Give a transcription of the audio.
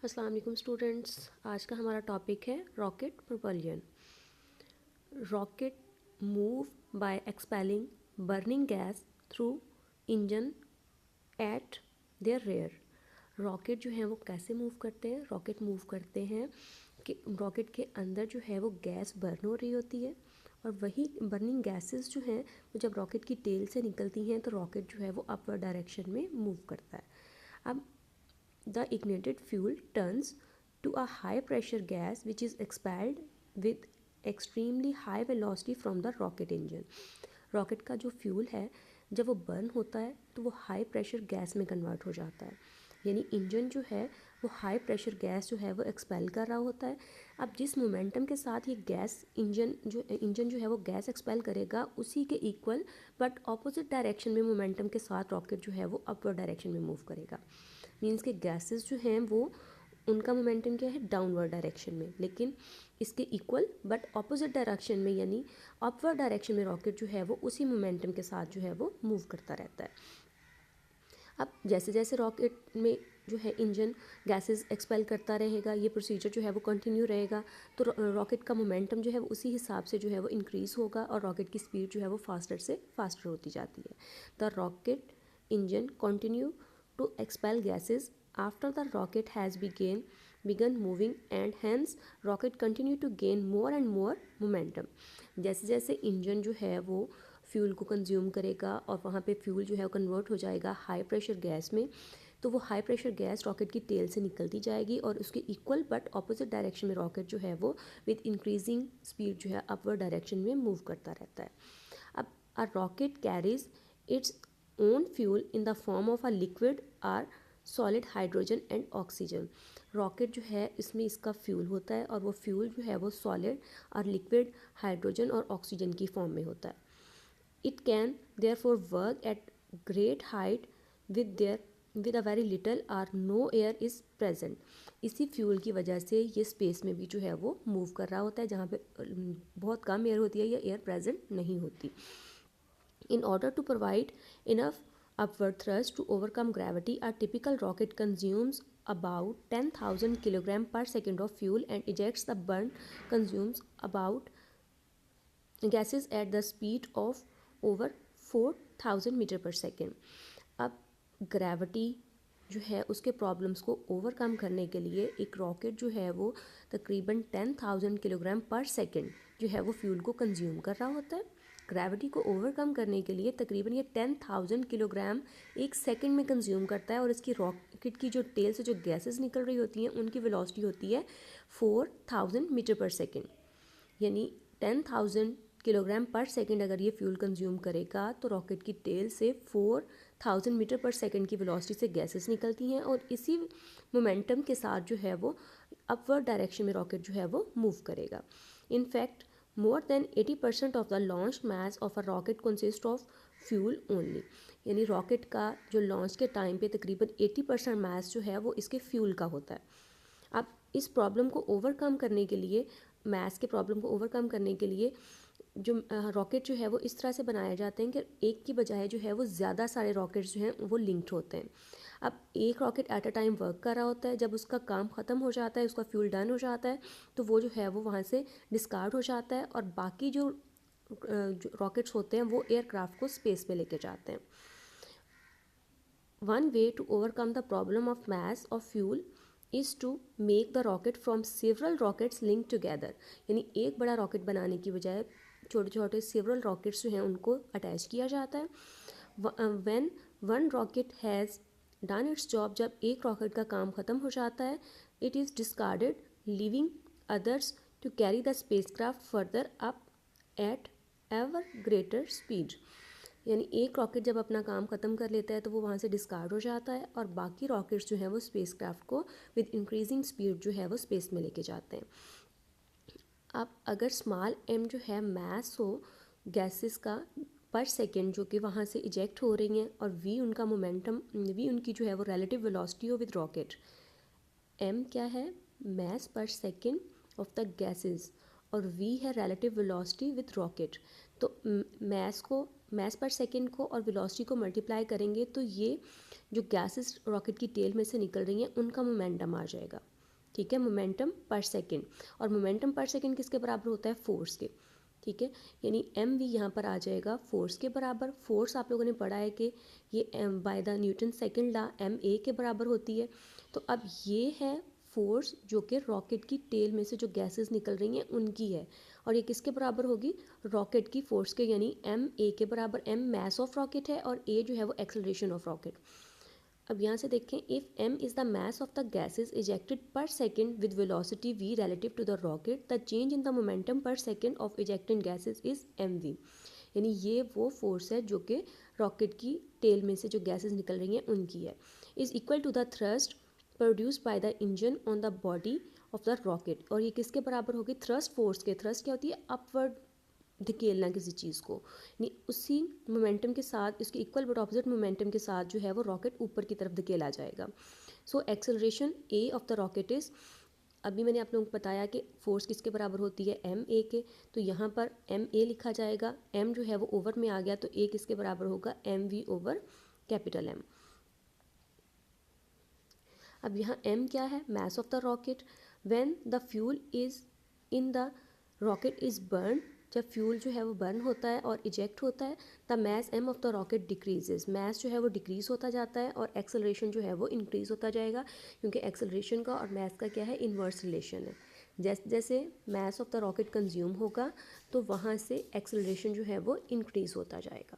अस्सलाम वालेकुम स्टूडेंट्स। आज का हमारा टॉपिक है rocket propulsion. Rocket move by expelling burning gas through engine at there rear. Rocket जो है वो कैसे मूव करते हैं? रॉकेट मूव करते हैं कि रॉकेट के अंदर जो है वो गैस बर्न हो रही होती है और वही बर्निंग गैसेस जो हैं वो जब रॉकेट की टेल से निकलती हैं तो रॉकेट जो है वो अपवर्ड डायरेक्शन में मूव करता है। अब the ignited fuel turns to a high pressure gas which is expelled with extremely high velocity from the rocket engine। Rocket का जो फ्यूल है जब वो बर्न होता है तो वो हाई प्रेशर गैस में कन्वर्ट हो जाता है, यानी इंजन जो है वो हाई प्रेशर गैस जो है वो एक्सपेल कर रहा होता है। अब जिस मोमेंटम के साथ ये गैस इंजन जो है वो गैस एक्सपेल करेगा उसी के इक्वल बट ऑपोजिट डायरेक्शन में मोमेंटम के साथ रॉकेट जो है वो अपवर्ड डायरेक्शन में मूव करेगा। मीन्स के गैसेस जो हैं वो उनका मोमेंटम क्या है, डाउनवर्ड डायरेक्शन में, लेकिन इसके इक्वल बट ऑपोजिट डायरेक्शन में यानी अपवर्ड डायरेक्शन में रॉकेट जो है वो उसी मोमेंटम के साथ जो है वो मूव करता रहता है। अब जैसे जैसे रॉकेट में जो है इंजन गैसेस एक्सपेल करता रहेगा, ये प्रोसीजर जो है वो कंटिन्यू रहेगा, तो रॉकेट का मोमेंटम जो है वो उसी हिसाब से जो है वो इंक्रीज़ होगा और रॉकेट की स्पीड जो है वो फास्टर से फास्टर होती जाती है। The rocket engine continue to expel gases after the rocket has begun moving, and hence rocket continue to gain more and more momentum। जैसे जैसे इंजन जो है वो फ्यूल को कंज्यूम करेगा और वहाँ पे फ्यूल जो है वो कन्वर्ट हो जाएगा हाई प्रेशर गैस में, तो वो हाई प्रेशर गैस रॉकेट की टेल से निकलती जाएगी और उसके इक्वल बट ऑपोजिट डायरेक्शन में रॉकेट जो है वो विद इंक्रीजिंग स्पीड जो है अपवर्ड डायरेक्शन में मूव करता रहता है। अब a rocket carries it's own fuel in the form of a liquid or solid hydrogen and oxygen। Rocket जो है इसमें इसका फ्यूल होता है और वो फ्यूल जो है वो सॉलिड और लिक्विड हाइड्रोजन और ऑक्सीजन की फॉर्म में होता है। It can therefore work at great height with a very little और नो एयर इज़ प्रेजेंट। इसी फ्यूल की वजह से ये स्पेस में भी जो है वो मूव कर रहा होता है जहाँ पे बहुत कम एयर होती है या एयर प्रेजेंट नहीं होती। In order to provide enough upward thrust to overcome gravity, a typical rocket consumes about 10,000 kg per second of fuel and ejects the burn consumes about gases at the speed of over 4,000 metre पर second. अब gravity जो है उसके problems को overcome करने के लिए एक रॉकेट जो है वो तकरीबन 10,000 किलोग्राम पर सेकेंड जो है वो फ्यूल को कंज्यूम कर रहा होता है। ग्रेविटी को ओवरकम करने के लिए तकरीबन ये 10,000 किलोग्राम एक सेकंड में कंज्यूम करता है और इसकी रॉकेट की जो टेल से जो गैसेस निकल रही होती हैं उनकी वेलोसिटी होती है 4,000 मीटर पर सेकंड, यानी 10,000 किलोग्राम पर सेकंड अगर ये फ्यूल कंज्यूम करेगा तो रॉकेट की टेल से 4,000 मीटर पर सेकंड की वेलोसिटी से गैसेस निकलती हैं और इसी मोमेंटम के साथ जो है वो अपवर्ड डायरेक्शन में रॉकेट जो है वो मूव करेगा। In fact more than 80% of the launched mass of a rocket consist of fuel only। यानी रॉकेट का जो लॉन्च के टाइम पे तकरीबन 80% मास जो है वो इसके फ्यूल का होता है। अब इस प्रॉब्लम को ओवरकम करने के लिए, मास के प्रॉब्लम को ओवरकम करने के लिए जो रॉकेट जो है वो इस तरह से बनाए जाते हैं कि एक की बजाय जो है वो ज़्यादा सारे रॉकेट्स जो हैं वो लिंक्ड होते हैं। अब एक rocket at a time work कर रहा होता है, जब उसका काम ख़त्म हो जाता है, उसका फ्यूल डन हो जाता है, तो वो जो है वो वहाँ से डिस्कार्ड हो जाता है और बाकी जो रॉकेट्स होते हैं वो एयरक्राफ्ट को स्पेस में लेके जाते हैं। One way to overcome the problem of mass of fuel is to make the rocket from several rockets link together. यानी एक बड़ा रॉकेट बनाने की बजाय छोटे छोटे सेवरल रॉकेट्स जो हैं उनको अटैच किया जाता है। When one rocket has done its job, जब एक रॉकेट का काम ख़त्म हो जाता है, it is discarded leaving others to carry the spacecraft further up at ever greater speed. यानी एक रॉकेट जब अपना काम ख़त्म कर लेता है तो वो वहाँ से डिस्कार्ड हो जाता है और बाकी रॉकेट्स जो हैं वो स्पेसक्राफ्ट को विद इंक्रीजिंग स्पीड जो है वो स्पेस में लेके जाते हैं। अब अगर स्मॉल m जो है मास हो गैसेस का पर सेकेंड जो कि वहाँ से इजेक्ट हो रही हैं और v उनका मोमेंटम, v उनकी जो है वो रिलेटिव वेलोसिटी हो विद रॉकेट, m क्या है, मास पर सेकेंड ऑफ द गैसेस और v है रिलेटिव वेलोसिटी विद रॉकेट। तो मास पर सेकेंड को और वेलोसिटी को मल्टीप्लाई करेंगे तो ये जो गैसेस रॉकेट की टेल में से निकल रही हैं उनका मोमेंटम आ जाएगा। ठीक है, मोमेंटम पर सेकेंड। और मोमेंटम पर सेकेंड किसके बराबर होता है? फोर्स के। ठीक है, यानी एम वी यहाँ पर आ जाएगा फोर्स के बराबर। फोर्स आप लोगों ने पढ़ा है कि ये M by the Newton second law M A के बराबर होती है। तो अब ये है फोर्स जो कि रॉकेट की टेल में से जो गैसेस निकल रही हैं उनकी है, और ये किसके बराबर होगी? रॉकेट की फोर्स के, यानी एम ए के बराबर। एम मैस ऑफ रॉकेट है और ए जो है वो एक्सेलरेशन ऑफ रॉकेट। अब यहाँ से देखें, if m is the mass of the gases ejected per second with velocity v relative to the rocket, the change in the momentum per second of ejecting gases is mv। यानी ये वो force है जो कि rocket की tell में से जो गैसेस निकल रही हैं उनकी है। Is equal to the thrust produced by the engine on the body of the rocket. और ये किसके बराबर होगी? थ्रस्ट फोर्स के। थ्रस्ट क्या होती है? अपवर्ड धकेलना किसी चीज़ को, यानी उसी मोमेंटम के साथ, इसके इक्वल बट ऑपोजिट मोमेंटम के साथ जो है वो रॉकेट ऊपर की तरफ धकेला जाएगा। So acceleration A of the rocket is, अभी मैंने आप लोगों को बताया कि फोर्स किसके बराबर होती है? एम ए के। तो यहाँ पर एम ए लिखा जाएगा, एम जो है वो ओवर में आ गया, तो ए किसके बराबर होगा? M V over capital M. अब यहाँ एम क्या है? Mass of the rocket. When the fuel is in the rocket is burn, जब फ्यूल जो है वो बर्न होता है और इजेक्ट होता है, the mass M of the rocket decreases. Mass जो है वो डिक्रीज होता जाता है और एक्सेलरेशन जो है वो इंक्रीज होता जाएगा, क्योंकि एक्सेलरेशन का और मैस का क्या है? इन्वर्स रिलेशन है। जैसे जैसे mess of the rocket consume होगा तो वहाँ से एक्सेलरेशन जो है वो इंक्रीज होता जाएगा।